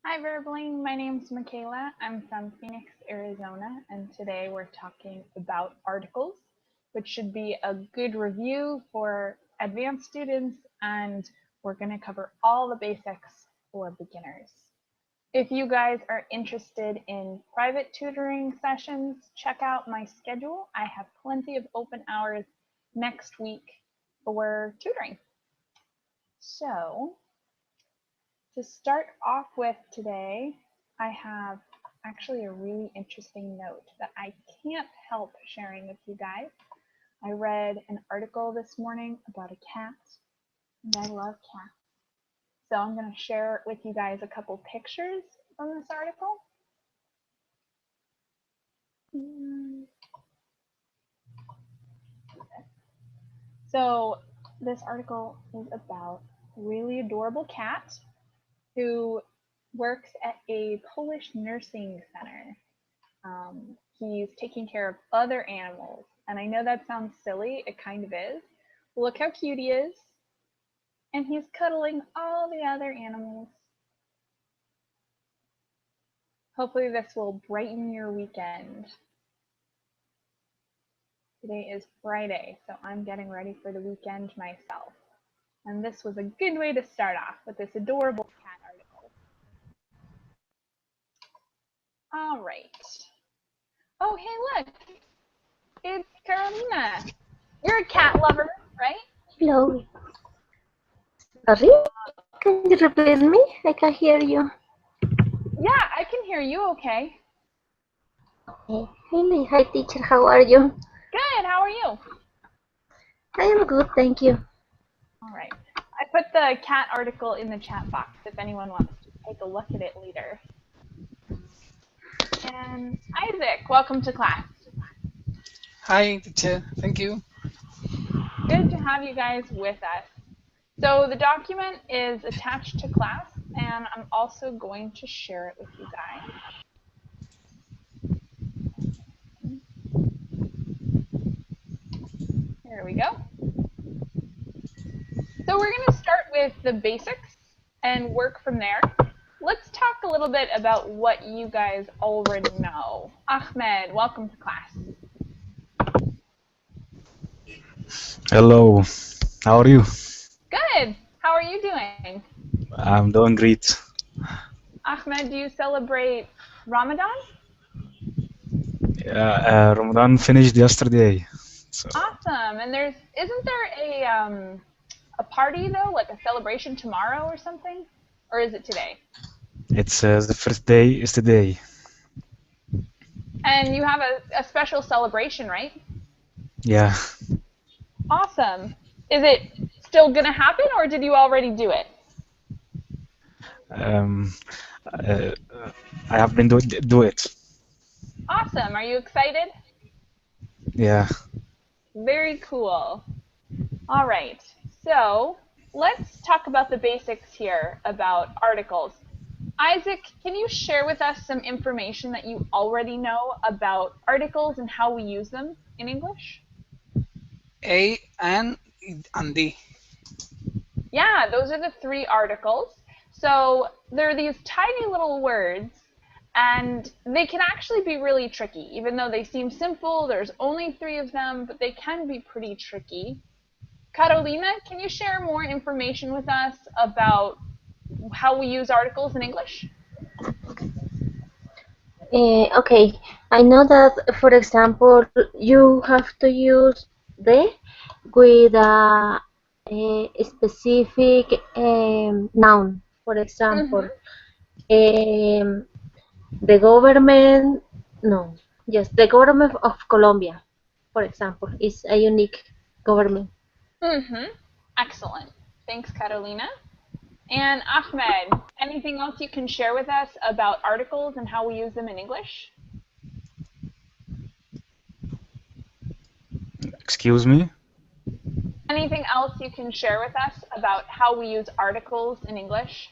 Hi, Verbeling. My name's Michaela. I'm from Phoenix, Arizona, and today we're talking about articles, which should be a good review for advanced students, and we're going to cover all the basics for beginners. If you guys are interested in private tutoring sessions, check out my schedule. I have plenty of open hours next week for tutoring. So, to start off with today, I have actually a really interesting note that I can't help sharing with you guys. I read an article this morning about a cat, and I love cats. So I'm going to share with you guys a couple pictures from this article. So this article is about a really adorable cat who works at a Polish nursing center. He's taking care of other animals. And I know that sounds silly, it kind of is. Look how cute he is. And he's cuddling all the other animals. Hopefully this will brighten your weekend. Today is Friday, so I'm getting ready for the weekend myself. And this was a good way to start off with this adorable cat article. All right. Oh, hey, look. It's Carolina. You're a cat lover, right? Hello. Sorry, can you repeat me? I can hear you. Yeah, I can hear you okay. Hey, hi teacher, how are you? Good, how are you? I am good, thank you. All right. I put the cat article in the chat box if anyone wants to take a look at it later. And Isaac, welcome to class. Hi, teacher. Thank you. Good to have you guys with us. So the document is attached to class, and I'm also going to share it with you guys. Here we go. So we're going to start with the basics and work from there. Let's talk a little bit about what you guys already know. Ahmed, welcome to class. Hello, how are you? Good. How are you doing? I'm doing great. Ahmed, do you celebrate Ramadan? Ramadan finished yesterday, so Awesome. And isn't there a party though, like a celebration tomorrow or something? Or is it today? it's the first day is today. And you have a special celebration, right? Yeah, Awesome. Is it still gonna happen or did you already do it? um, uh, I have been do it. Awesome. Are you excited? Yeah, Very cool. All right. So let's talk about the basics here about articles. Isaac, can you share with us some information that you already know about articles and how we use them in English? A and D. Yeah, those are the three articles. So they're these tiny little words, and they can actually be really tricky. Even though they seem simple, there's only three of them, but they can be pretty tricky. Carolina, can you share more information with us about how we use articles in English? Okay, I know that, for example, you have to use the with a specific noun. For example, Mm-hmm. the government, no, yes, the government of Colombia, for example, is a unique government. Mm-hmm. Excellent. Thanks, Carolina. And Ahmed, anything else you can share with us about articles and how we use them in English? excuse me. Anything else you can share with us about how we use articles in English?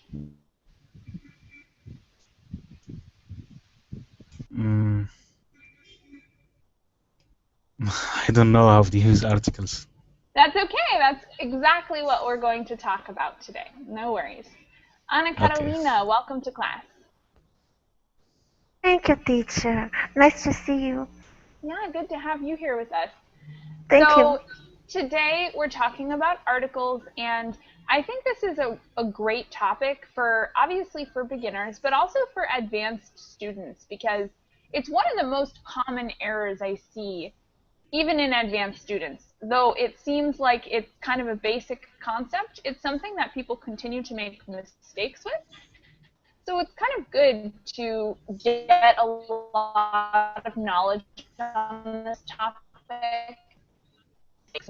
Mm, I don't know how to use articles. That's okay. That's exactly what we're going to talk about today. No worries. Ana Okay, Carolina, welcome to class. Thank you, teacher. Nice to see you. Yeah, good to have you here with us. Thank you. So today we're talking about articles, and I think this is a great topic for obviously for beginners, but also for advanced students because it's one of the most common errors I see even in advanced students. Though it seems like it's kind of a basic concept, it's something that people continue to make mistakes with. So it's kind of good to get a lot of knowledge on this topic,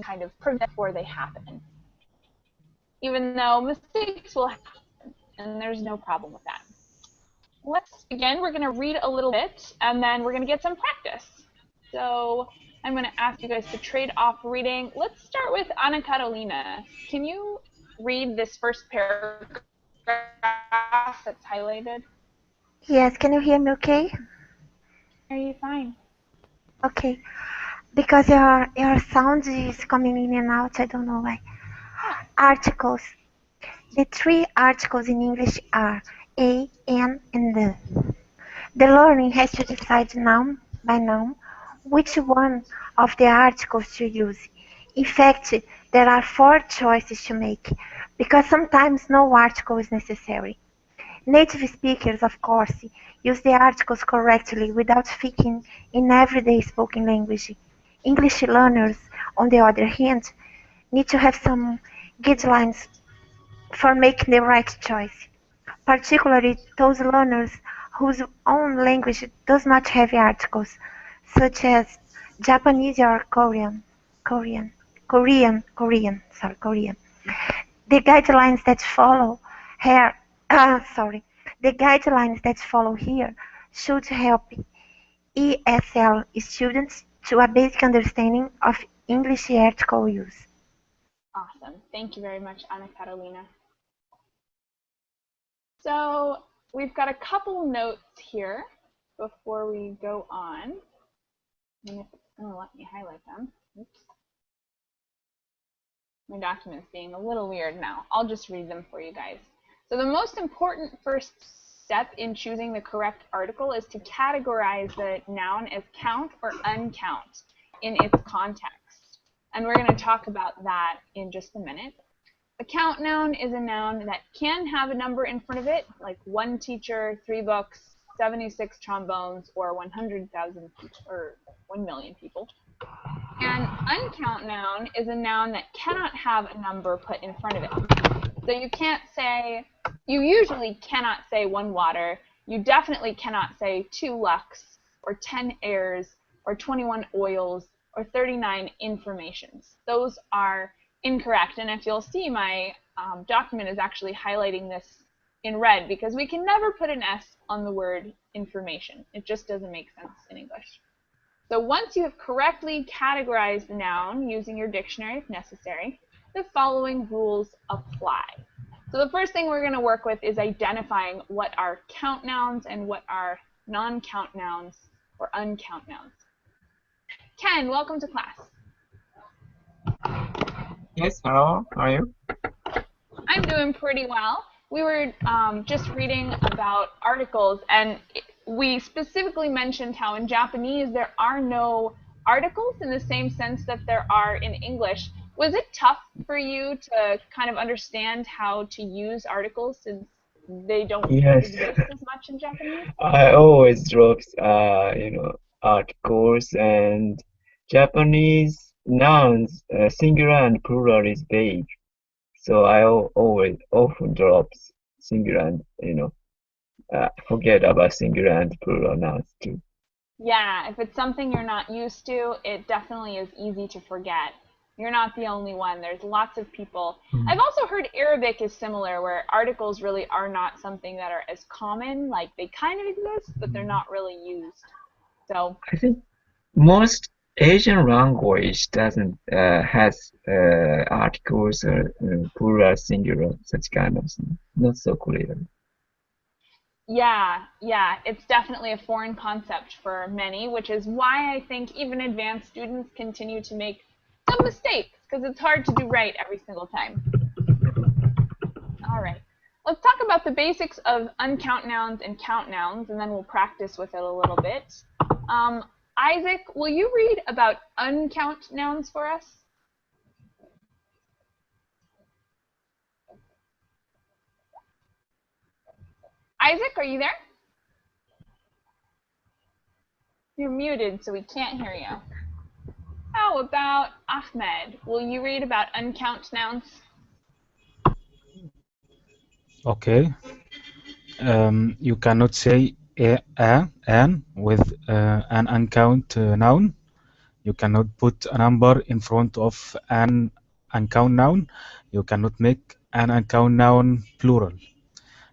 kind of prevent before they happen. Even though mistakes will happen, and there's no problem with that. Let's begin. We're going to read a little bit, and then we're going to get some practice. So I'm going to ask you guys to trade off reading. Let's start with Anna Carolina. Can you read this first paragraph that's highlighted? Yes, can you hear me okay? Are you fine? Okay. Because your sound is coming in and out, I don't know why. Yeah. Articles. The three articles in English are a, an, and the. The learner has to decide noun by noun which one of the articles to use. In fact, there are four choices to make, because sometimes no article is necessary. Native speakers, of course, use the articles correctly without thinking in everyday spoken language. English learners, on the other hand, need to have some guidelines for making the right choice, particularly those learners whose own language does not have articles, such as Japanese or Korean. The guidelines that follow here, the guidelines that follow here should help ESL students to a basic understanding of English article use. Awesome. Thank you very much, Anna Carolina. So we've got a couple notes here before we go on. And if it's going to let me highlight them. Oops. My document's being a little weird now. I'll just read them for you guys. So the most important first step in choosing the correct article is to categorize the noun as count or uncount in its context. And we're going to talk about that in just a minute. A count noun is a noun that can have a number in front of it, like 1 teacher, 3 books, 76 trombones, or 100,000 or 1 million people. An uncount noun is a noun that cannot have a number put in front of it. So you usually cannot say 1 water, you definitely cannot say 2 lux, or 10 airs, or 21 oils, or 39 informations. Those are incorrect, and if you'll see, my document is actually highlighting this in red because we can never put an S on the word information. It just doesn't make sense in English. So once you have correctly categorized the noun using your dictionary if necessary, the following rules apply. So the first thing we're going to work with is identifying what are count nouns and what are non-count nouns or uncount nouns. Ken, welcome to class. Yes, hello, how are you? I'm doing pretty well. We were just reading about articles, and we specifically mentioned how in Japanese there are no articles in the same sense that there are in English. Was it tough for you to kind of understand how to use articles since they don't Yes, exist as much in Japanese? I always drop, articles and Japanese nouns, singular and plural is vague. So I always often drops singular and, forget about singular and plural nouns too. Yeah, if it's something you're not used to, it definitely is easy to forget. You're not the only one. There's lots of people. I've also heard Arabic is similar, where articles really are not something that are as common. Like, they kind of exist, but they're not really used. So, I think most Asian language doesn't has articles or plural, singular, such kind of thing. Not so clear. yeah, it's definitely a foreign concept for many, which is why I think even advanced students continue to make some mistakes, because it's hard to do right every single time. All right. let's talk about the basics of uncount nouns and count nouns, and then we'll practice with it a little bit. Isaac, will you read about uncount nouns for us? Isaac, are you there? You're muted, so we can't hear you. How about Ahmed? Will you read about uncount nouns? Okay. You cannot say an with an uncount noun. You cannot put a number in front of an uncount noun. You cannot make an uncount noun plural.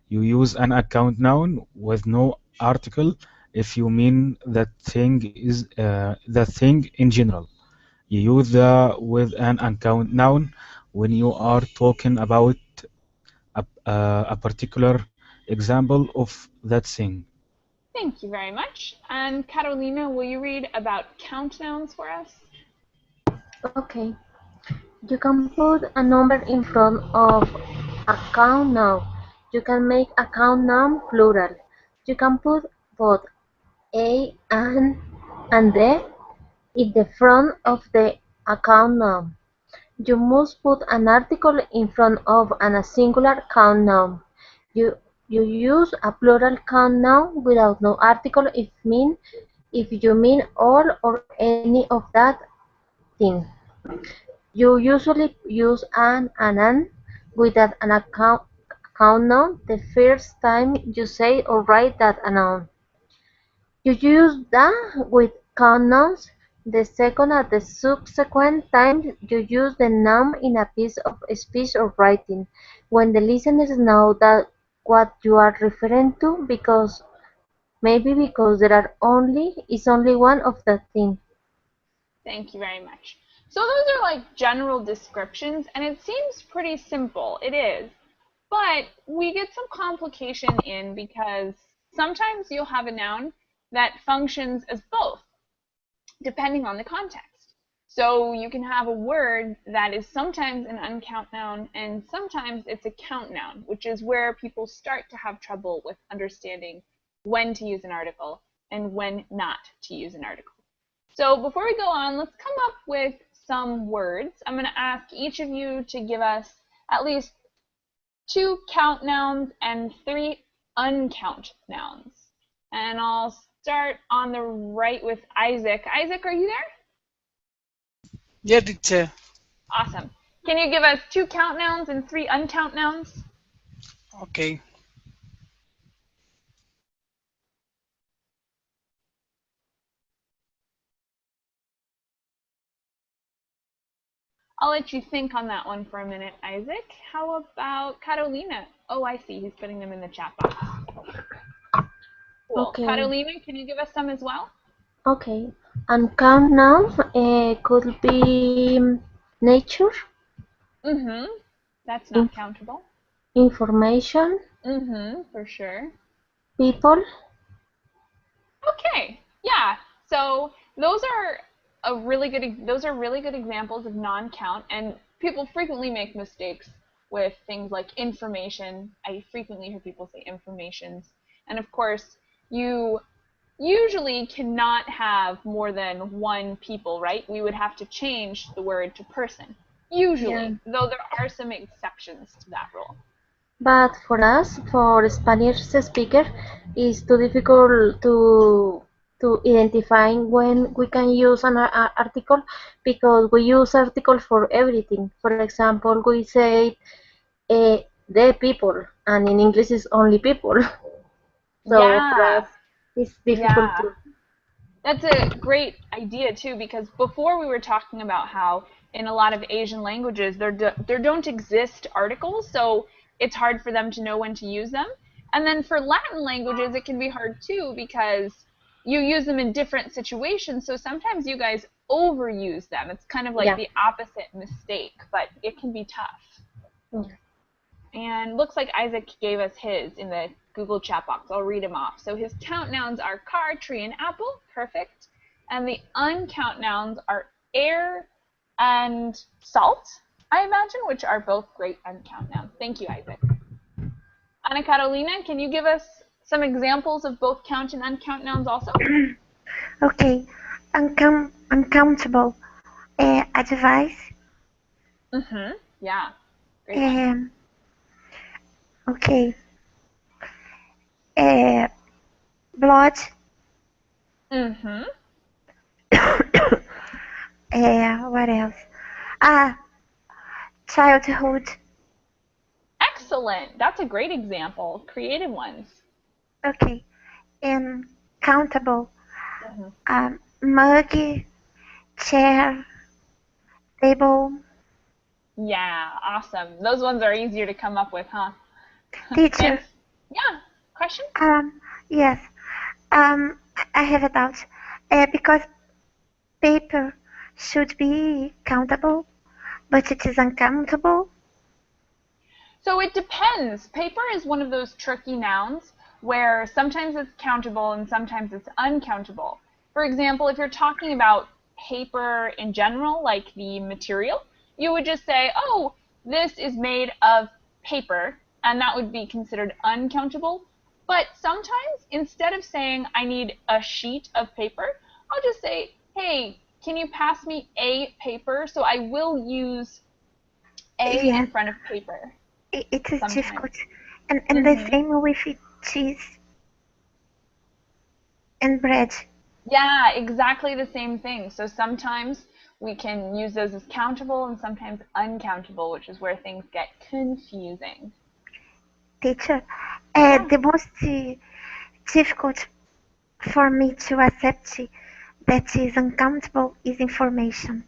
You use an uncount noun with no article if you mean that thing is the thing in general. You use with an uncount noun when you are talking about a particular example of that thing. Thank you very much. And Carolina, will you read about count nouns for us? Okay. You can put a number in front of a count noun. You can make a count noun plural. You can put both a and the in the front of the account noun. You must put an article in front of a singular count noun. You you use a plural count noun without no article if you mean all or any of that thing. You usually use an with an account noun the first time you say or write that noun. You use the with count nouns the second or the subsequent time you use the noun in a piece of speech or writing, when the listeners know that what you are referring to because there are only one of that thing. Thank you very much. So those are like general descriptions, and it seems pretty simple. It is. But we get some complication in because sometimes you'll have a noun that functions as both, depending on the context. So you can have a word that is sometimes an uncount noun and sometimes it's a count noun, which is where people start to have trouble with understanding when to use an article and when not to use an article. So before we go on, let's come up with some words. I'm going to ask each of you to give us at least 2 count nouns and 3 uncount nouns. And I'll start on the right with Isaac. Isaac, are you there? Yeah, teacher. Awesome. Can you give us 2 count nouns and 3 uncount nouns? Okay. I'll let you think on that one for a minute, Isaac. How about Carolina? Oh, I see. He's putting them in the chat box. Cool. Okay. Carolina, can you give us some as well? Okay. Uncount noun could be nature, That's not countable. information, For sure. people. Okay. Yeah. So those are really good examples of non-count, and people frequently make mistakes with things like information. I frequently hear people say informations. And of course, you usually cannot have more than one people, right? We would have to change the word to person. Usually, though there are some exceptions to that rule. But for us, for Spanish speaker, it's too difficult to identify when we can use an article because we use article for everything. For example, we say the people, and in English it's only people. So for Yeah. us, it's difficult Yeah. to. That's a great idea too, because before we were talking about how in a lot of Asian languages there don't exist articles, so it's hard for them to know when to use them. And then for Latin languages, it can be hard too because you use them in different situations, so sometimes you guys overuse them. It's kind of like the opposite mistake, but it can be tough. Yeah. And looks like Isaac gave us his in the Google chat box. I'll read him off. So his count nouns are car, tree, and apple. Perfect. And the uncount nouns are air and salt, I imagine, which are both great uncount nouns. Thank you, Isaac. Ana Carolina, can you give us some examples of both count and uncount nouns also? Okay. Uncountable. Advice. Mm-hmm. Yeah. Great one. Okay. Blood. Mm-hmm. What else? Ah, childhood. Excellent. That's a great example. Creative ones. Okay. And countable. Mm-hmm. Mug, chair, table. Yeah, awesome. Those ones are easier to come up with, huh? Teacher. Thanks. Yeah. Question? Yes. I have a doubt. Because paper should be countable, but it is uncountable. So it depends. Paper is one of those tricky nouns where sometimes it's countable and sometimes it's uncountable. For example, if you're talking about paper in general, like the material, you would just say, oh, this is made of paper, and that would be considered uncountable. But sometimes, instead of saying, I need a sheet of paper, I'll just say, hey, can you pass me a paper? So I will use a in Yes, front of paper it is sometimes. difficult. And the Hmm. same with cheese and bread. Yeah, exactly the same thing. So sometimes we can use those as countable and sometimes uncountable, which is where things get confusing. Teacher, Yeah. the most difficult for me to accept that is uncountable is information.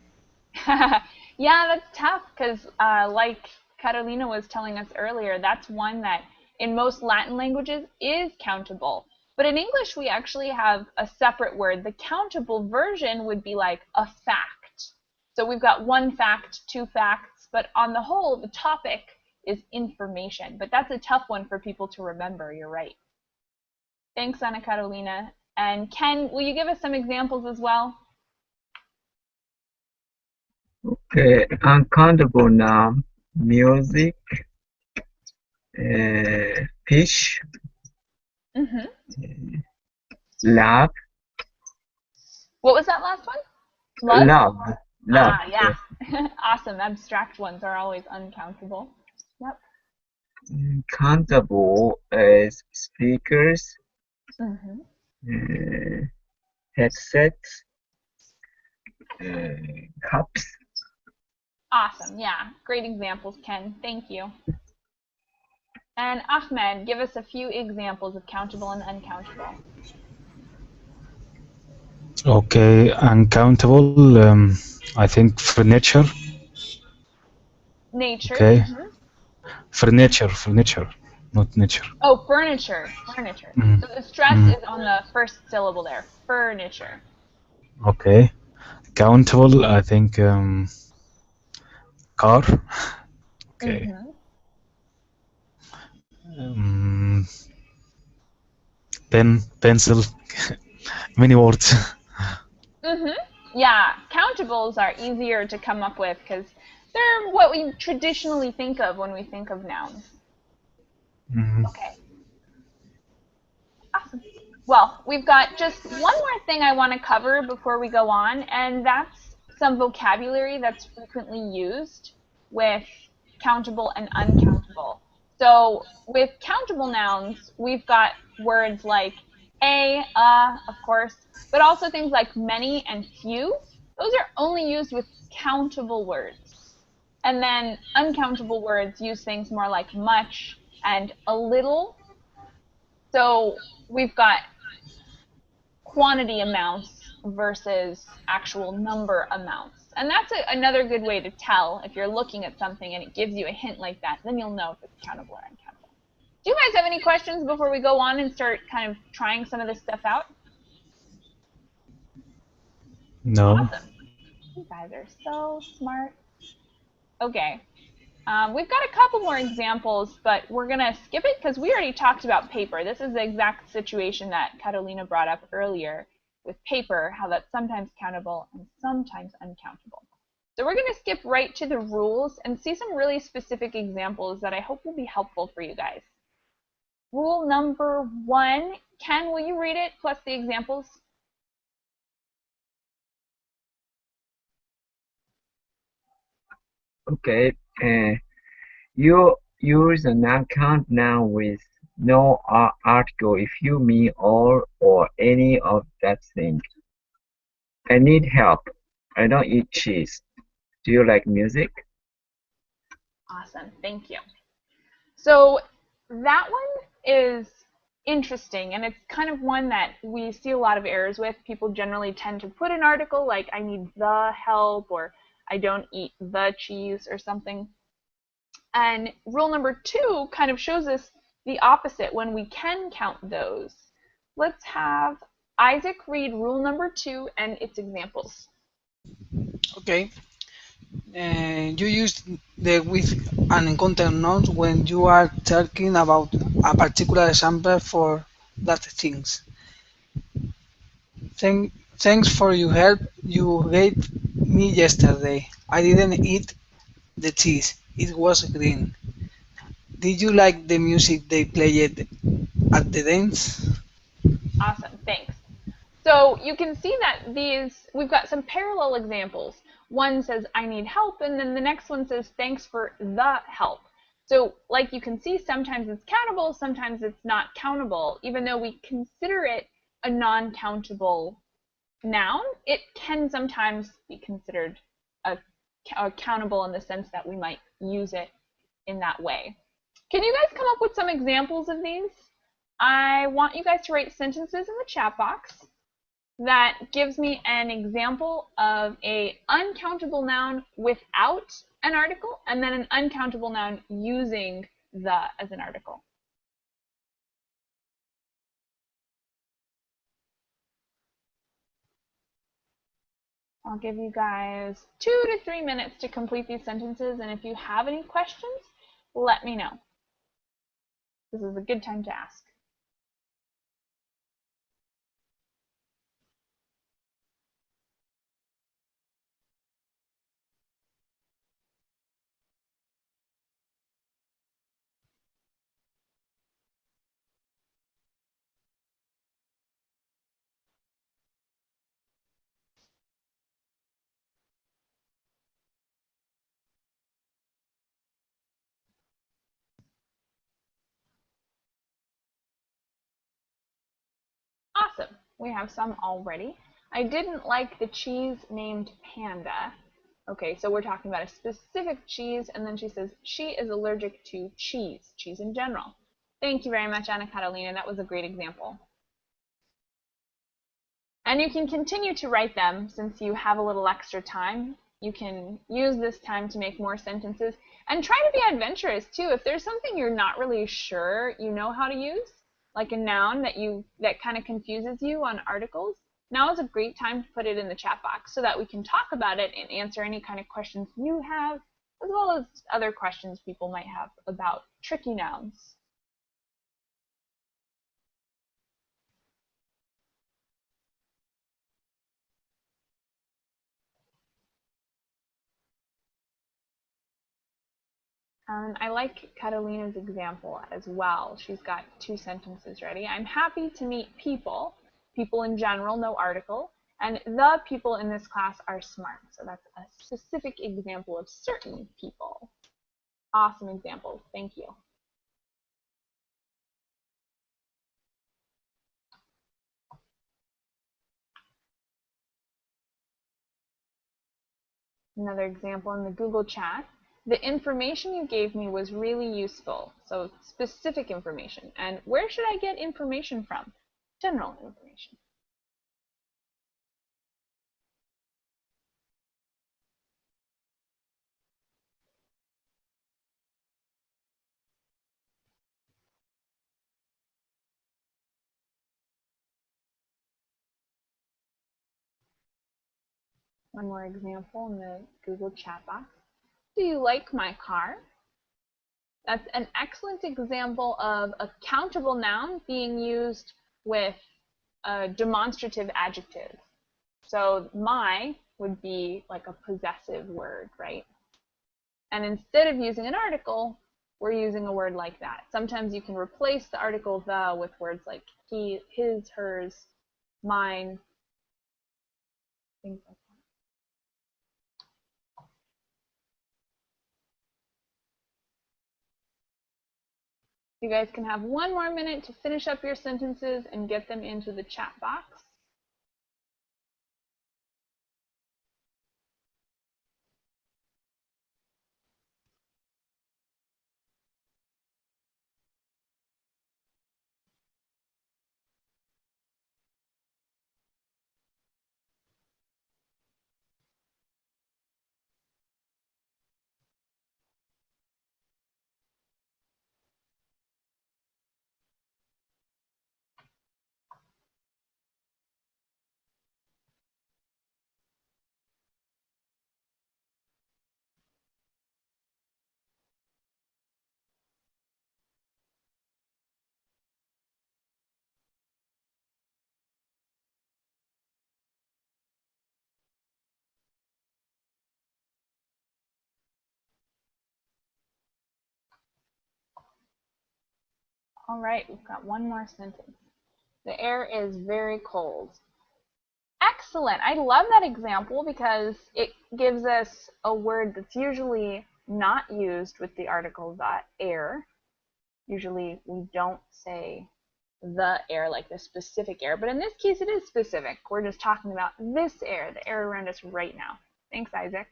Yeah, that's tough because, like Carolina was telling us earlier, that's one that in most Latin languages is countable. But in English, we actually have a separate word. The countable version would be like a fact. So we've got one fact, two facts, but on the whole, the topic is information. But that's a tough one for people to remember. You're right. Thanks, Ana Carolina. And Ken, will you give us some examples as well? Okay, uncountable noun, music, fish, Mm-hmm. love, What was that last one? Love? love, love, Ah, yeah. Awesome. Abstract ones are always uncountable. Yep. countable is speakers, Mm-hmm. uh, headsets, cups. Awesome. Yeah. Great examples, Ken. Thank you. And Ahmed, give us a few examples of countable and uncountable. Okay, uncountable. I think furniture. Nature. Okay, Mm-hmm. furniture, not nature. Oh, furniture. Furniture. Mm, So the stress mm, is on the first syllable there. Furniture. okay, countable. I think car. Okay, Mm-hmm. um, pen, pencil, many words. Mm-hmm. Yeah. Countables are easier to come up with because they're what we traditionally think of when we think of nouns. Mm, Okay. Awesome. Well, we've got just one more thing I want to cover before we go on, and that's some vocabulary that's frequently used with countable and uncountable. So with countable nouns, we've got words like of course, but also things like many and few. Those are only used with countable words. And then uncountable words use things more like much and a little. So we've got quantity amounts versus actual number amounts. And that's another good way to tell if you're looking at something and it gives you a hint like that, then you'll know if it's countable or uncountable. Do you guys have any questions before we go on and start kind of trying some of this stuff out? no. Awesome. You guys are so smart. Okay. We've got a couple more examples, but we're going to skip it because we already talked about paper. This is the exact situation that Catalina brought up earlier with paper, how that's sometimes countable and sometimes uncountable. So we're going to skip right to the rules and see some really specific examples that I hope will be helpful for you guys. rule number 1. Ken, will you read it plus the examples? Okay. You use an uncountable noun with no article if you mean all or any of that thing. I need help. I don't eat cheese. Do you like music? Awesome, thank you. So that one is interesting, and it's kind of one that we see a lot of errors with. People generally tend to put an article like I need the help or I don't eat the cheese or something. And rule number 2 kind of shows us the opposite when we can count those. Let's have Isaac read rule number 2 and its examples. Okay. You use the with and uncounted nouns when you are talking about a particular example for that things. Thanks for your help you gave me yesterday. I didn't eat the cheese. It was green. Did you like the music they played at the dance? Awesome, thanks. So you can see that we've got some parallel examples. One says, I need help, and then the next one says, thanks for the help. So like you can see, sometimes it's countable, sometimes it's not countable. Even though we consider it a non-countable noun, it can sometimes be considered a countable in the sense that we might use it in that way. Can you guys come up with some examples of these? I want you guys to write sentences in the chat box that gives me an example of an uncountable noun without an article, and then an uncountable noun using the as an article. I'll give you guys 2 to 3 minutes to complete these sentences, and if you have any questions, let me know. This is a good time to ask. Awesome, we have some already. I didn't like the cheese named Panda. Okay, so we're talking about a specific cheese, and then she says she is allergic to cheese in general. Thank you very much, Anna Catalina. That was a great example. And you can continue to write them since you have a little extra time. You can use this time to make more sentences and try to be adventurous too. If there's something you're not really sure you know how to use, like a noun that kind of confuses you on articles, now is a great time to put it in the chat box so that we can talk about it and answer any kind of questions you have, as well as other questions people might have about tricky nouns. I like Catalina's example as well. She's got 2 sentences ready. I'm happy to meet people. People in general, no article. And the people in this class are smart. So that's a specific example of certain people. Awesome examples. Thank you. Another example in the Google chat. The information you gave me was really useful. So specific information. And where should I get information from? General information. One more example in the Google chat box. Do you like my car? That's an excellent example of a countable noun being used with a demonstrative adjective. So my would be like a possessive word, right? And instead of using an article, we're using a word like that. Sometimes you can replace the article the with words like he, his, hers, mine, things like that. You guys can have one more minute to finish up your sentences and get them into the chat box. All right, we've got one more sentence. The air is very cold. Excellent. I love that example because it gives us a word that's usually not used with the article the air. Usually we don't say the air, like the specific air, but in this case it is specific. We're just talking about this air, the air around us right now. Thanks, Isaac.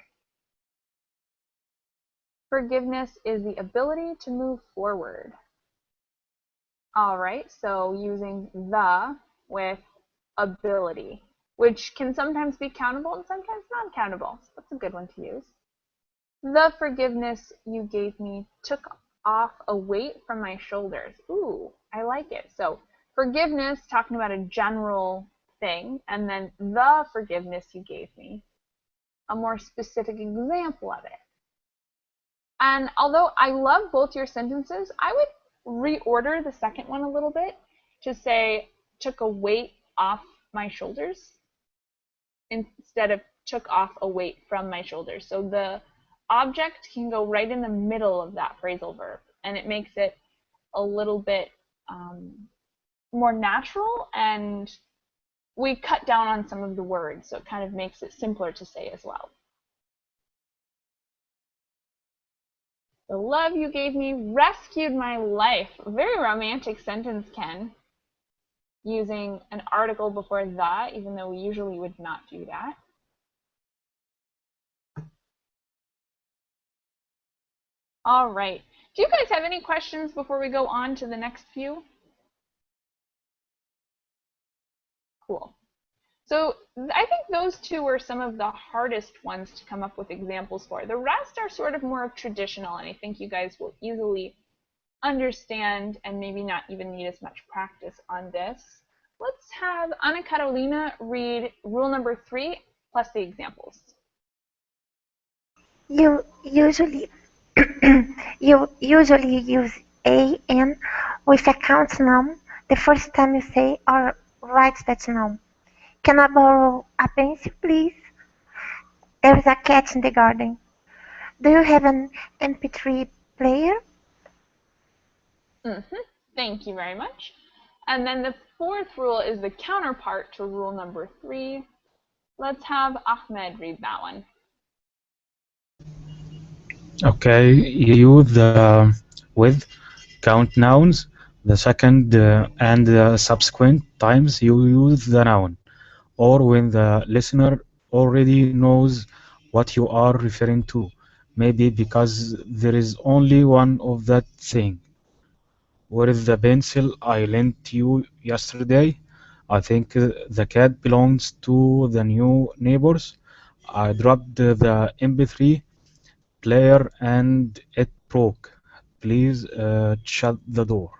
Forgiveness is the ability to move forward. All right, so using the with ability, which can sometimes be countable and sometimes not countable. So that's a good one to use. The forgiveness you gave me took off a weight from my shoulders. Ooh, I like it. So forgiveness, talking about a general thing, and then the forgiveness you gave me, a more specific example of it. And although I love both your sentences, I would reorder the second one a little bit to say took a weight off my shoulders instead of took off a weight from my shoulders. So the object can go right in the middle of that phrasal verb, and it makes it a little bit more natural, and we cut down on some of the words, so it kind of makes it simpler to say as well. The love you gave me rescued my life. Very romantic sentence, Ken. Using an article before the, even though we usually would not do that. All right. Do you guys have any questions before we go on to the next few? Cool. So I think those two were some of the hardest ones to come up with examples for. The rest are sort of more of traditional, and I think you guys will easily understand and maybe not even need as much practice on this. Let's have Ana Carolina read rule number 3 plus the examples. You usually use an with a count noun the first time you say or write that noun. Can I borrow a pencil, please? There is a cat in the garden. Do you have an MP3 player? Thank you very much. And then the fourth rule is the counterpart to rule number 3. Let's have Ahmed read that one. Okay, you use the with count nouns the second and the subsequent times you use the noun, or when the listener already knows what you are referring to, maybe because there is only one of that thing. Where is the pencil I lent you yesterday? I think the cat belongs to the new neighbors. I dropped the MP3 player and it broke. Please shut the door.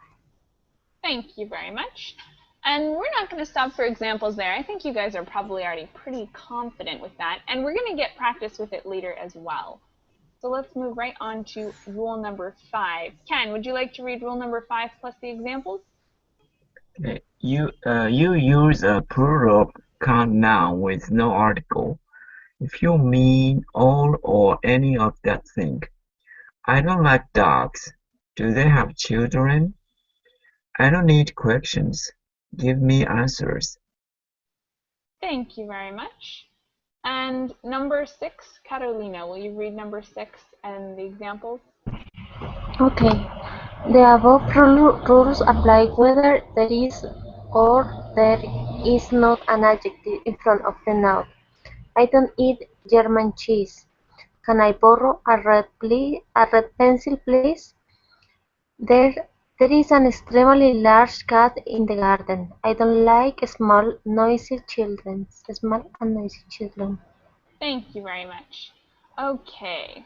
Thank you very much. And we're not going to stop for examples there. I think you guys are probably already pretty confident with that. And we're going to get practice with it later as well. So let's move right on to rule number 5. Ken, would you like to read rule number 5 plus the examples? Okay. You use a plural count noun with no article if you mean all or any of that thing. I don't like dogs. Do they have children? I don't need questions. Give me answers. Thank you very much. And number 6, Carolina, will you read number 6 and the examples? Okay. The above rules apply whether there is or there is not an adjective in front of the noun. I don't eat German cheese. Can I borrow a red pencil, please? There is an extremely large cat in the garden. I don't like Small and noisy children. Thank you very much. Okay.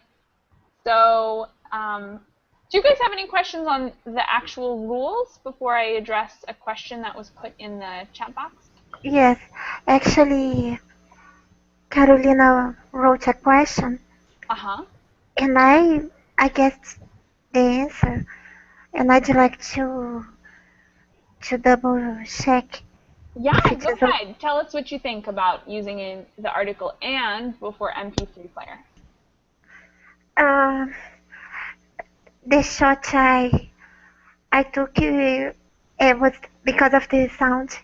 So, do you guys have any questions on the actual rules before I address a question that was put in the chat box? Yes, actually, Carolina wrote a question, Uh-huh. and I guessed the answer, and I'd like to double check Yeah, if it go is okay. ahead. Tell us what you think about using the article and before MP3 player. Uh, the shot I took it was because of the sound.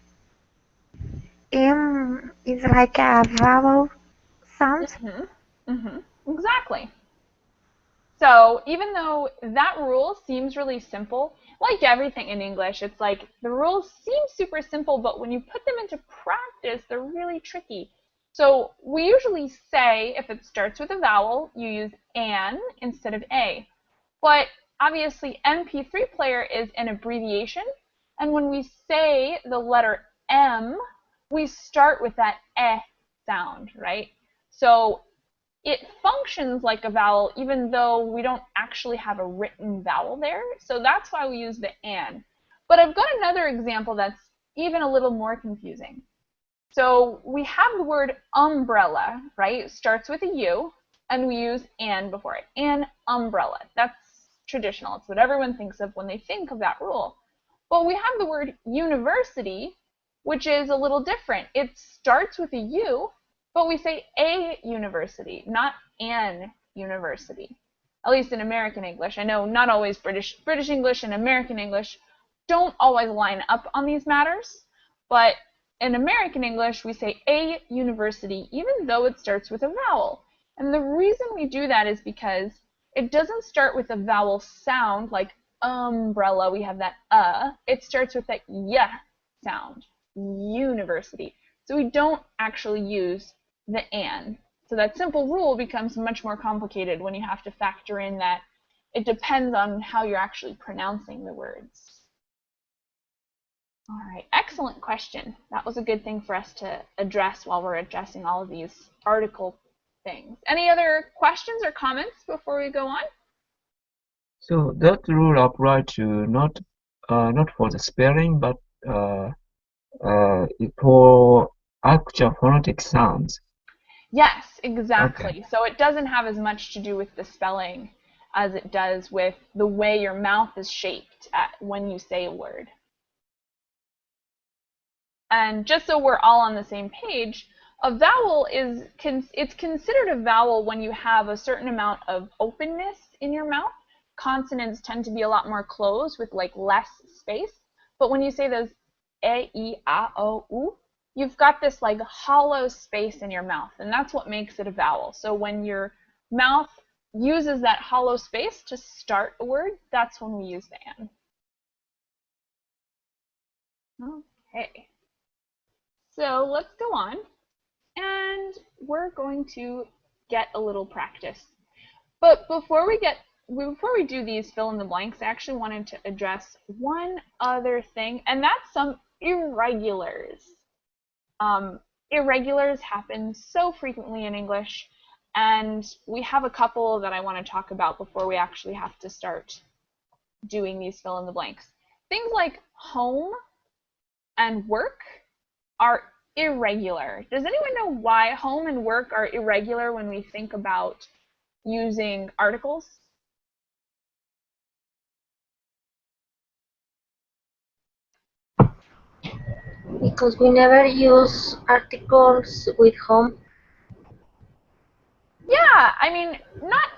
M is like a vowel sound. Exactly. So even though that rule seems really simple, like everything in English, it's like the rules seem super simple, but when you put them into practice, they're really tricky. So we usually say if it starts with a vowel, you use an instead of a. But obviously MP3 player is an abbreviation, and when we say the letter M, we start with that eh sound, right? So it functions like a vowel even though we don't actually have a written vowel there. So that's why we use the an. But I've got another example that's even a little more confusing. So we have the word umbrella, right? It starts with a U, and we use an before it. An umbrella. That's traditional. It's what everyone thinks of when they think of that rule. But we have the word university, which is a little different. It starts with a U, but we say a university, not an university. At least in American English. I know not always British English and American English don't always line up on these matters, but in American English, we say a university even though it starts with a vowel. And the reason we do that is because it doesn't start with a vowel sound like umbrella, we have that it starts with that y sound, university. So we don't actually use the an. So that simple rule becomes much more complicated when you have to factor in that it depends on how you're actually pronouncing the words. All right, excellent question. That was a good thing for us to address while we're addressing all of these article things. Any other questions or comments before we go on? So that rule applies to not for the spelling, but for actual phonetic sounds. Yes, exactly. Okay. So it doesn't have as much to do with the spelling as it does with the way your mouth is shaped when you say a word. And just so we're all on the same page, a vowel it's considered a vowel when you have a certain amount of openness in your mouth. Consonants tend to be a lot more closed with like less space. But when you say those e, I, o, u, you've got this like hollow space in your mouth, and that's what makes it a vowel. So when your mouth uses that hollow space to start a word, that's when we use the an. Okay. So let's go on, and we're going to get a little practice. But before we do these fill in the blanks, I actually wanted to address one other thing, and that's some irregulars. Irregulars happen so frequently in English, and we have a couple that I want to talk about before we actually have to start doing these fill in the blanks. Things like home and work are irregular. Does anyone know why home and work are irregular when we think about using articles? Because we never use articles with home. Yeah, I mean, not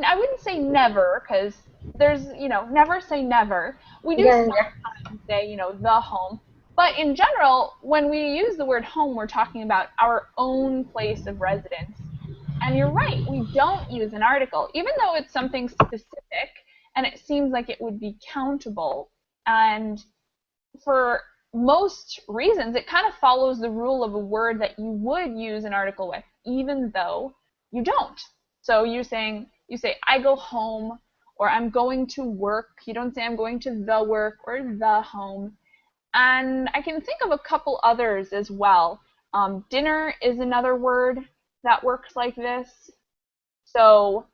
I wouldn't say never, because there's, never say never. We do Yeah, sometimes say, the home. But in general, when we use the word home, we're talking about our own place of residence. And you're right, we don't use an article, even though it's something specific and it seems like it would be countable. And for most reasons, it kind of follows the rule of a word that you would use an article with, even though you don't. So you say, I go home, or I'm going to work. You don't say I'm going to the work or the home. And I can think of a couple others as well. Dinner is another word that works like this. So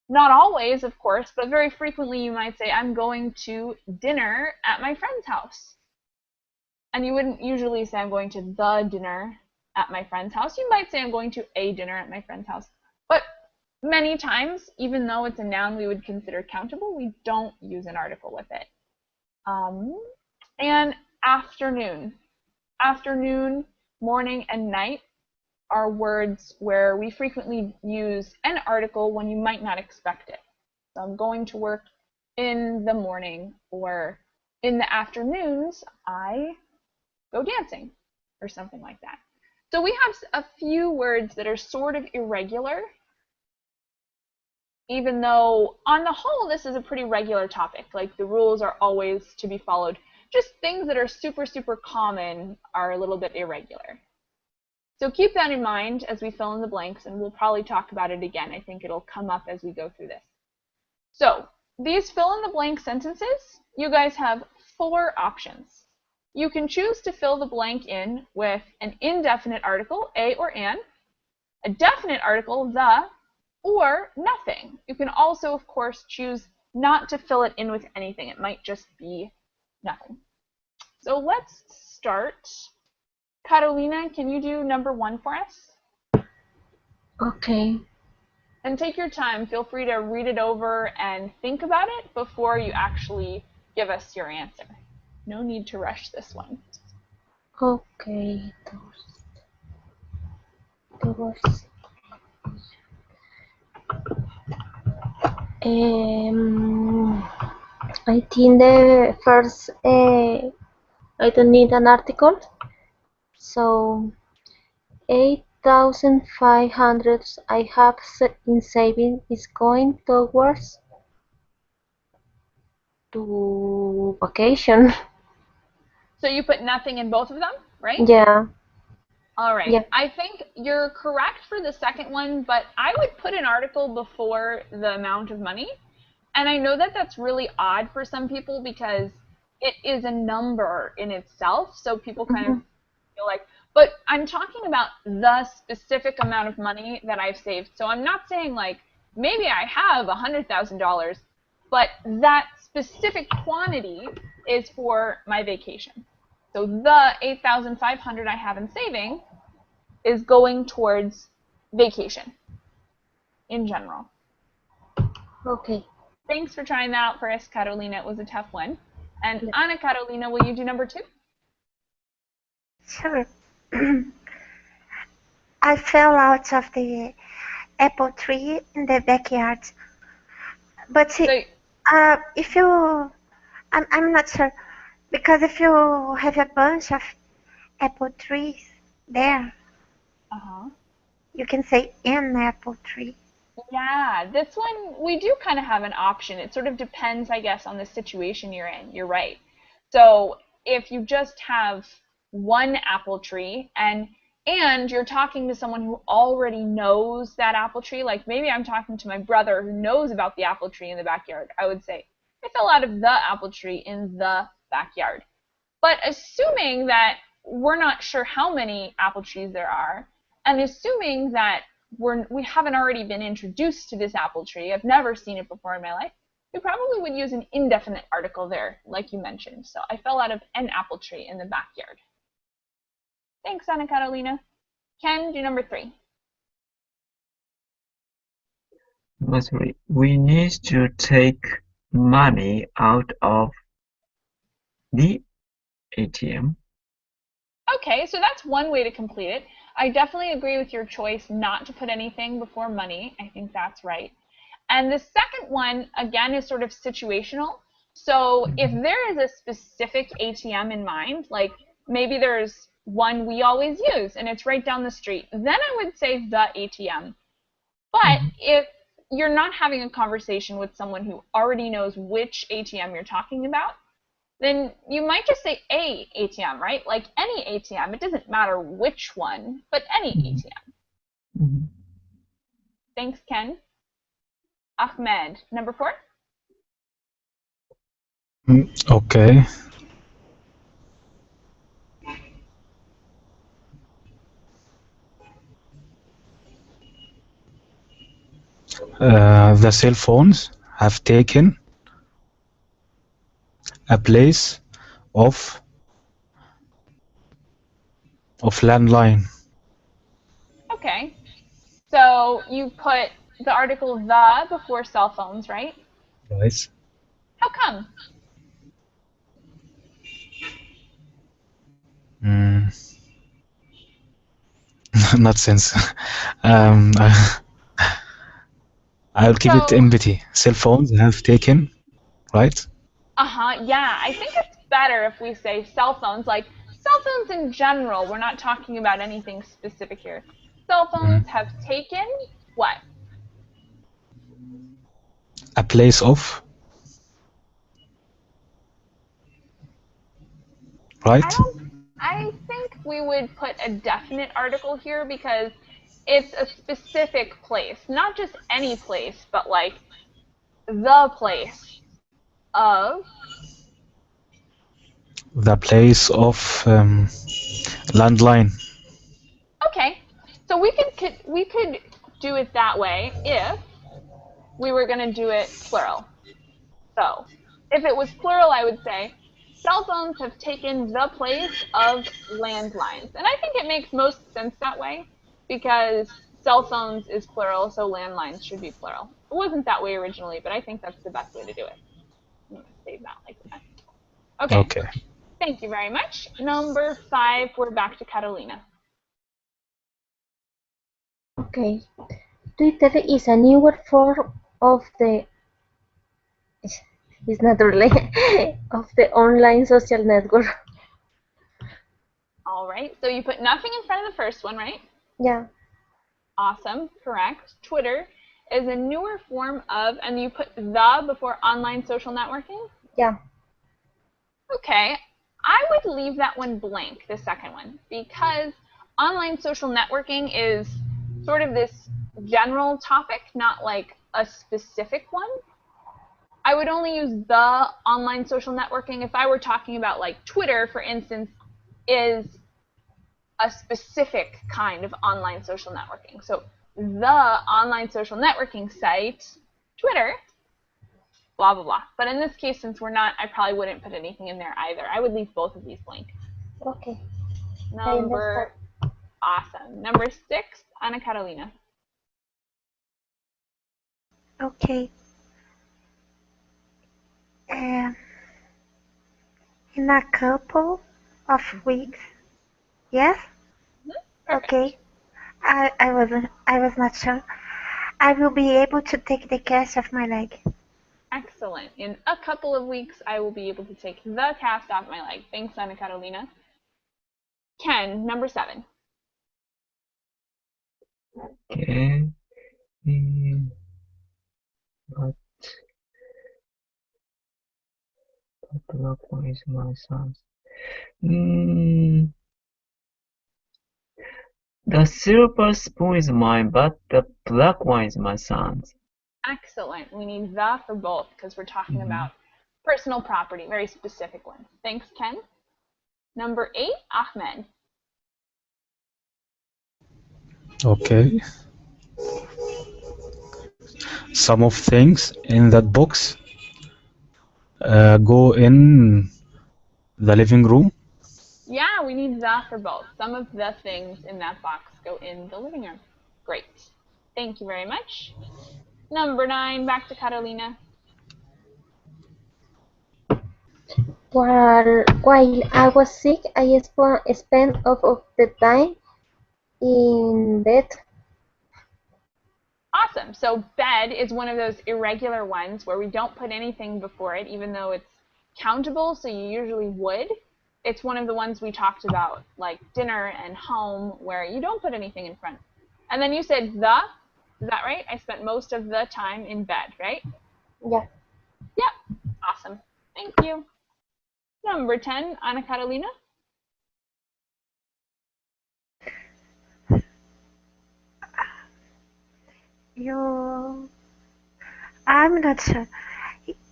not always, of course, but very frequently you might say, I'm going to dinner at my friend's house. And you wouldn't usually say, I'm going to the dinner at my friend's house. You might say, I'm going to a dinner at my friend's house. But many times, even though it's a noun we would consider countable, we don't use an article with it. And afternoon. Afternoon, morning, and night are words where we frequently use an article when you might not expect it. So I'm going to work in the morning, or in the afternoons, I go dancing, or something like that. So we have a few words that are sort of irregular, even though on the whole this is a pretty regular topic. Like, the rules are always to be followed. Just things that are super, super common are a little bit irregular. So keep that in mind as we fill in the blanks, and we'll probably talk about it again. I think it'll come up as we go through this. So these fill in the blank sentences, you guys have 4 options. You can choose to fill the blank in with an indefinite article, a or an, a definite article, the, or nothing. You can also, of course, choose not to fill it in with anything. It might just be nothing. So let's start. Carolina, can you do number 1 for us? okay. And take your time. Feel free to read it over and think about it before you actually give us your answer. No need to rush this one. Okay. I think the first, I don't need an article. So 8,500 I have in saving is going towards to vacation. So you put nothing in both of them, right? Yeah. All right. Yeah. I think you're correct for the second one, but I would put an article before the amount of money. And I know that that's really odd for some people because it is a number in itself. So people kind of feel like, but I'm talking about the specific amount of money that I've saved. So I'm not saying like, maybe I have $100,000, but that specific quantity is for my vacation. So the 8,500 I have in saving is going towards vacation in general. Okay. Thanks for trying that out for us, Carolina. It was a tough one. And Ana Carolina, will you do number 2? Sure. I fell out of the apple tree in the backyard. But So, if you, I'm not sure, because if you have a bunch of apple trees there, you can say an apple tree. yeah, this one, we do kind of have an option. It sort of depends, I guess, on the situation you're in. You're right. So if you just have one apple tree and you're talking to someone who already knows that apple tree, like maybe I'm talking to my brother who knows about the apple tree in the backyard, I would say, I fell out of the apple tree in the backyard. But assuming that we're not sure how many apple trees there are, and assuming that we haven't already been introduced to this apple tree, I've never seen it before in my life, we probably would use an indefinite article there, like you mentioned. So I fell out of an apple tree in the backyard. Thanks, Ana Carolina. Ken, do number 3. Sorry, we need to take money out of the ATM. Okay, so that's one way to complete it. I definitely agree with your choice not to put anything before money. I think that's right. And the second one, again, is sort of situational. So if there is a specific ATM in mind, like maybe there's one we always use and it's right down the street, then I would say the ATM. But if you're not having a conversation with someone who already knows which ATM you're talking about, then you might just say a ATM, right? Like any ATM. It doesn't matter which one, but any ATM. Thanks, Ken. Ahmed, number 4. Okay. The cell phones have taken a place of landline. Okay. So you put the article the before cell phones, right? Right. How come? Not sense. I'll keep it empty. Cell phones have taken, right? Yeah, I think it's better if we say cell phones, like cell phones in general. We're not talking about anything specific here. Cell phones have taken what? A place of, right? I think we would put a definite article here because it's a specific place, not just any place, but like the place of. The place of landline. Okay, so we could do it that way if we were going to do it plural. So if it was plural, I would say cell phones have taken the place of landlines. And I think it makes most sense that way because cell phones is plural, so landlines should be plural. It wasn't that way originally, but I think that's the best way to do it. I'm going to save that like that. Okay. Thank you very much. Number 5, we're back to Carolina. Okay. Twitter is a newer form of the it's not really of the online social network. All right. So you put nothing in front of the first one, right? Yeah. Awesome. Correct. Twitter is a newer form of, and you put the before online social networking? Yeah. Okay. I would leave that one blank, the second one, because online social networking is sort of this general topic, not like a specific one. I would only use the online social networking if I were talking about like Twitter, for instance, is a specific kind of online social networking. So the online social networking site, Twitter, blah, blah, blah. But in this case, since we're not, I probably wouldn't put anything in there either. I would leave both of these blank. Okay. Awesome. Number 6, Ana Carolina. Okay. In a couple of weeks. Yes? Okay. I was not sure. I will be able to take the cast off my leg. Excellent. In a couple of weeks, I will be able to take the cast off my leg. Thanks, Ana Carolina. Ken, number 7. Okay. But the black one is my son's. The silver spoon is mine, but the black one is my son's. Excellent. We need the for both because we're talking about personal property, very specific one. Thanks, Ken. Number 8, Ahmed. Okay. Some of things in that box go in the living room. Yeah, we need the for both. Some of the things in that box go in the living room. Great. Thank you very much. Number 9, back to Carolina. While I was sick, I spent half of the time in bed. Awesome. So bed is one of those irregular ones where we don't put anything before it, even though it's countable, so you usually would. It's one of the ones we talked about, like dinner and home, where you don't put anything in front. And then you said the. Is that right? I spent most of the time in bed, right? Yeah. Yep. Awesome. Thank you. Number 10, Ana Carolina. I'm not sure.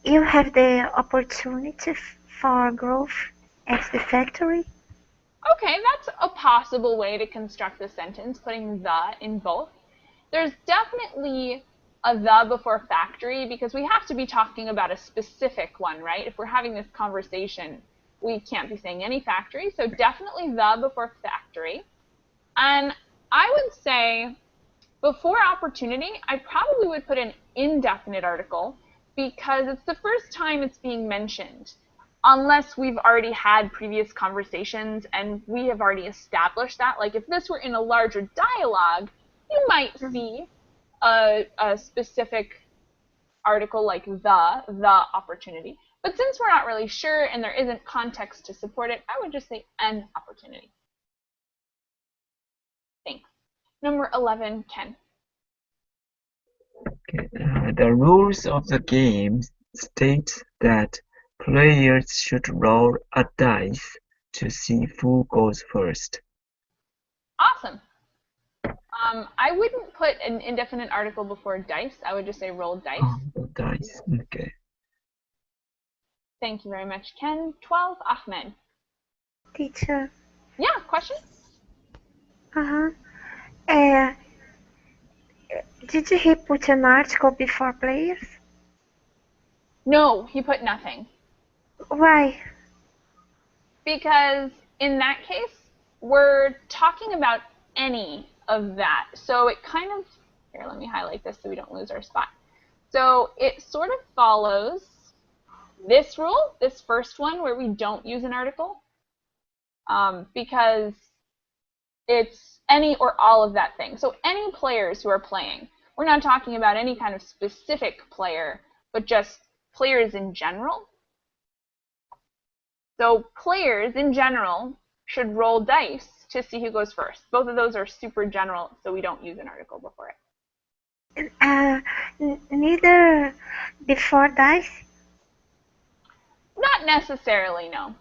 You have the opportunity for growth at the factory? Okay, that's a possible way to construct the sentence, putting the in both. There's definitely a the before factory because we have to be talking about a specific one, right? If we're having this conversation, we can't be saying any factory, so definitely the before factory. And I would say before opportunity, I probably would put an indefinite article because it's the first time it's being mentioned. Unless we've already had previous conversations and we have already established that. Like if this were in a larger dialogue, you might see a specific article like the opportunity. But since we're not really sure and there isn't context to support it, I would just say an opportunity. Thanks. Number 11, Ken. Okay. The rules of the game state that players should roll a dice to see who goes first. Awesome. I wouldn't put an indefinite article before dice. I would just say roll dice. Oh, dice. Okay. Thank you very much, Ken. 12, Ahmed. Teacher. Yeah, question? Uh-huh. Did he put an article before players? No, he put nothing. Why? Because in that case, we're talking about any of that. So it kind of, here, let me highlight this so we don't lose our spot. So it sort of follows this rule, this first one, where we don't use an article, because it's any or all of that thing. So any players who are playing. We're not talking about any kind of specific player, but just players in general. So players in general should roll dice to see who goes first. Both of those are super general, so we don't use an article before it. Neither before dice? Not necessarily, no.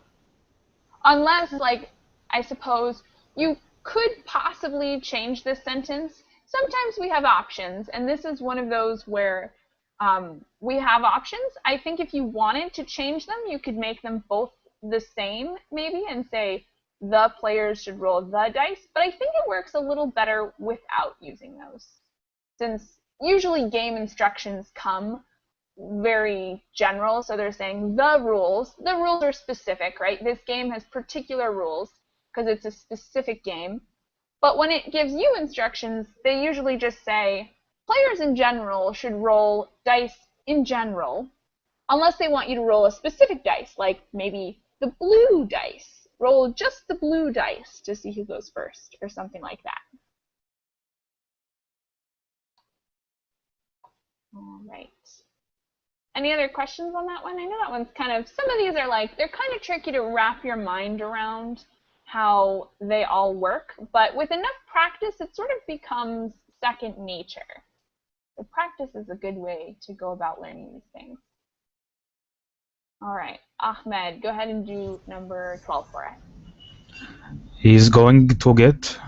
Unless, like, I suppose you could possibly change this sentence. Sometimes we have options, and this is one of those where we have options. I think if you wanted to change them, you could make them both the same, maybe, and say the players should roll the dice. But I think it works a little better without using those, since usually game instructions come very general, so they're saying the rules. The rules are specific, right? This game has particular rules because it's a specific game. But when it gives you instructions, they usually just say players in general should roll dice in general, unless they want you to roll a specific dice, like maybe the blue dice. Roll just the blue dice to see who goes first, or something like that. All right. Any other questions on that one? I know that one's kind of, some of these are like, they're kind of tricky to wrap your mind around how they all work, but with enough practice, it sort of becomes second nature. So practice is a good way to go about learning these things. All right, Ahmed, go ahead and do number 12 for us. He's going to get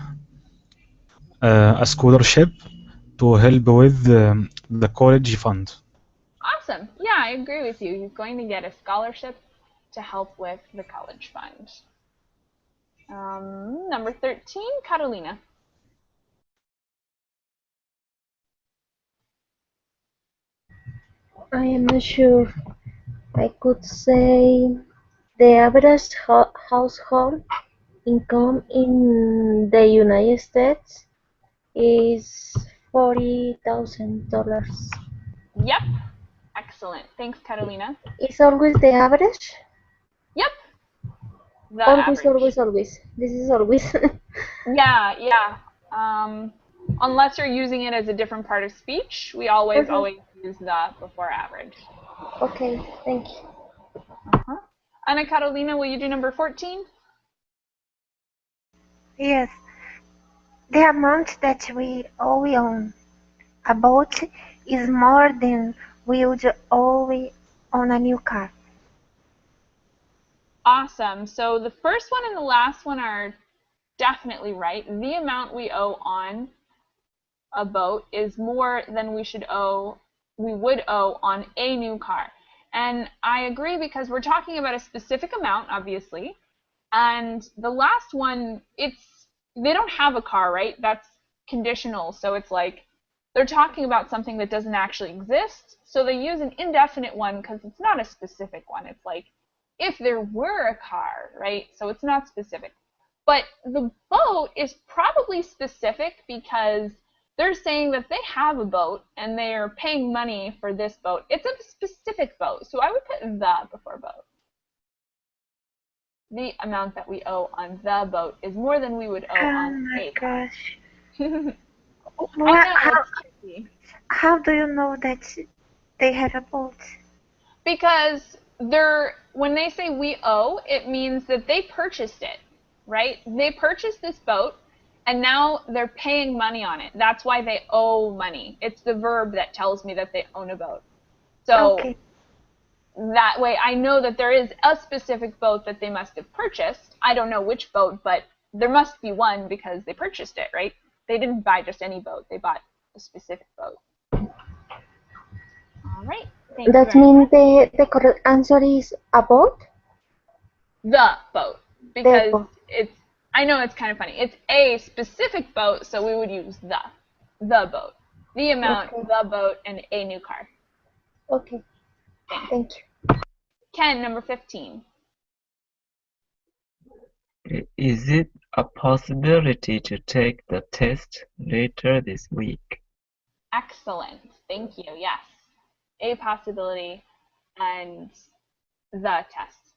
a scholarship to help with the college fund. Awesome. Yeah, I agree with you. He's going to get a scholarship to help with the college fund. Number 13, Carolina. I am not sure. I could say the average household income in the United States is $40,000. Yep. Excellent. Thanks, Carolina. Is always the average? Yep. The Always, average. always, always. This is always. Yeah. Unless you're using it as a different part of speech, we always use the before average. Okay, thank you. Ana Carolina, will you do number 14? Yes, the amount that we owe on a boat is more than we would owe on a new car. Awesome. So the first one and the last one are definitely right. The amount we owe on a boat is more than we would owe on a new car. And I agree because we're talking about a specific amount, obviously. And the last one, they don't have a car, right? That's conditional. So it's like they're talking about something that doesn't actually exist. So they use an indefinite one because it's not a specific one. It's like if there were a car, right? So it's not specific. But the boat is probably specific because they're saying that they have a boat and they are paying money for this boat. It's a specific boat. So I would put the before boat. The amount that we owe on the boat is more than we would owe on a car. Oh I my know, gosh. it's tricky. How do you know that they have a boat? Because when they say we owe, it means that they purchased it, right? They purchased this boat, and now they're paying money on it. That's why they owe money. It's the verb that tells me that they own a boat. So that way I know that there is a specific boat that they must have purchased. I don't know which boat, but there must be one because they purchased it, right? They didn't buy just any boat. They bought a specific boat. All right. That means the correct answer is a boat? The boat. Because I know it's kind of funny. It's a specific boat, so we would use the boat. The amount, the boat, and a new car. Okay. Thank you. Ken, number 15. Is it a possibility to take the test later this week? Excellent. Thank you. Yes. A possibility and the test.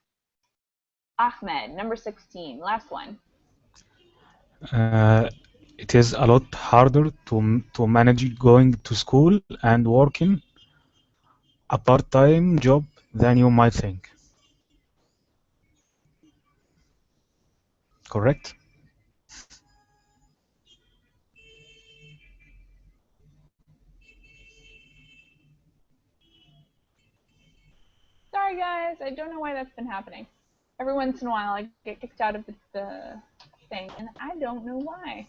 Ahmed, number 16. Last one. It is a lot harder to manage going to school and working a part-time job than you might think. Correct? Sorry, guys. I don't know why that's been happening. Every once in a while, I get kicked out of the thing, and I don't know why.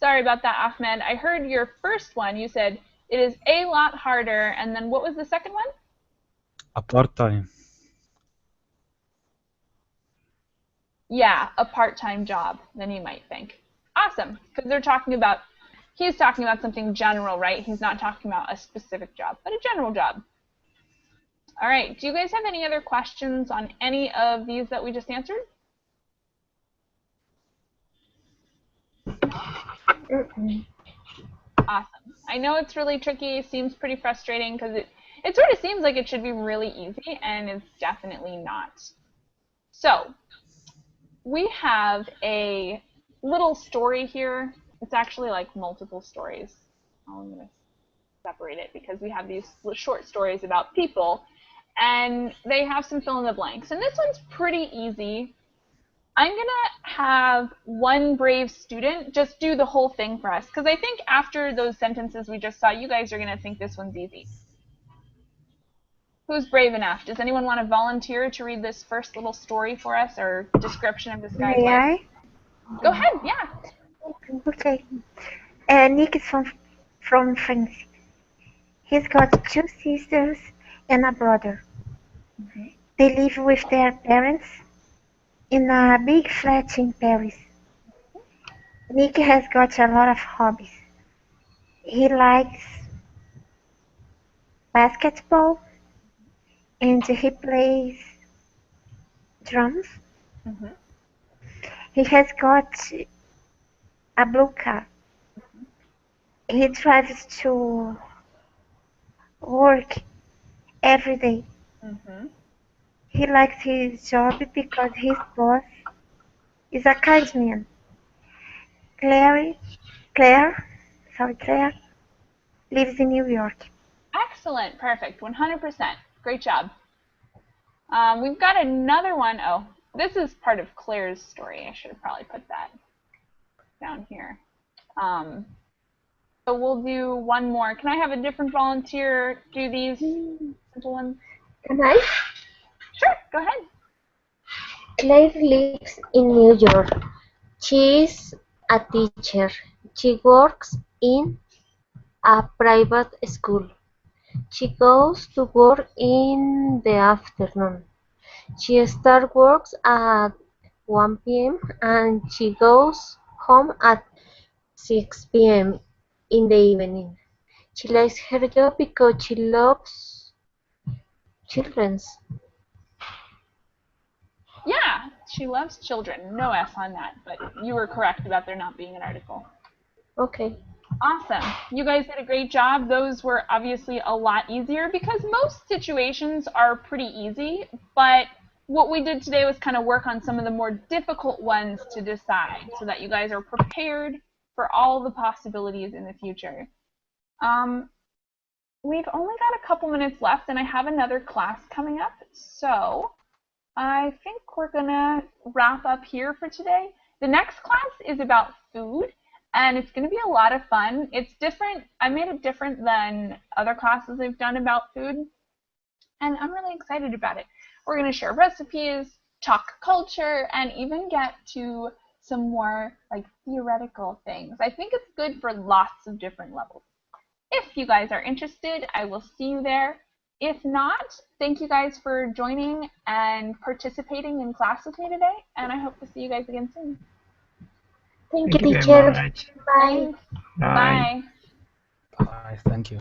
Sorry about that, Ahmed. I heard your first one. You said it is a lot harder, and then what was the second one? A part-time. Yeah, a part-time job than you might think. Awesome, because he's talking about something general, right? He's not talking about a specific job, but a general job. All right, do you guys have any other questions on any of these that we just answered? Awesome. I know it's really tricky, seems pretty frustrating because it sort of seems like it should be really easy, and it's definitely not. So, we have a little story here. It's actually like multiple stories. I'm going to separate it because we have these short stories about people, and they have some fill in the blanks. And this one's pretty easy. I'm going to have one brave student just do the whole thing for us, because I think after those sentences we just saw, you guys are going to think this one's easy. Who's brave enough? Does anyone want to volunteer to read this first little story for us, or description of this guy's life? Go ahead, yeah. Okay. Nick is from France. He's got 2 sisters and a brother. They live with their parents in a big flat in Paris. Nick has got a lot of hobbies. He likes basketball and he plays drums. He has got a blue car. He drives to work every day. He likes his job because his boss is a kind man. Claire Claire lives in New York. Excellent. Perfect. 100%. Great job. We've got another one. Oh, this is part of Claire's story. I should have probably put that down here. So we'll do one more. Can I have a different volunteer do these simple ones? Can I? Sure, go ahead. Claire lives in New York. She is a teacher. She works in a private school. She goes to work in the afternoon. She starts work at 1 p.m. and she goes home at 6 p.m. in the evening. She likes her job because she loves children. Yeah, she loves children. No S on that, but you were correct about there not being an article. Okay. Awesome. You guys did a great job. Those were obviously a lot easier because most situations are pretty easy, but what we did today was kind of work on some of the more difficult ones to decide so that you guys are prepared for all the possibilities in the future. We've only got a couple minutes left and I have another class coming up, so I think we're gonna wrap up here for today. The next class is about food, and it's gonna be a lot of fun. It's different. I made it different than other classes I've done about food, and I'm really excited about it. We're gonna share recipes, talk culture, and even get to some more like theoretical things. I think it's good for lots of different levels. If you guys are interested, I will see you there. If not, thank you guys for joining and participating in class with me today, and I hope to see you guys again soon. Thank you, Thank you teacher. very much. Bye. Thanks. Bye. Bye. Thank you.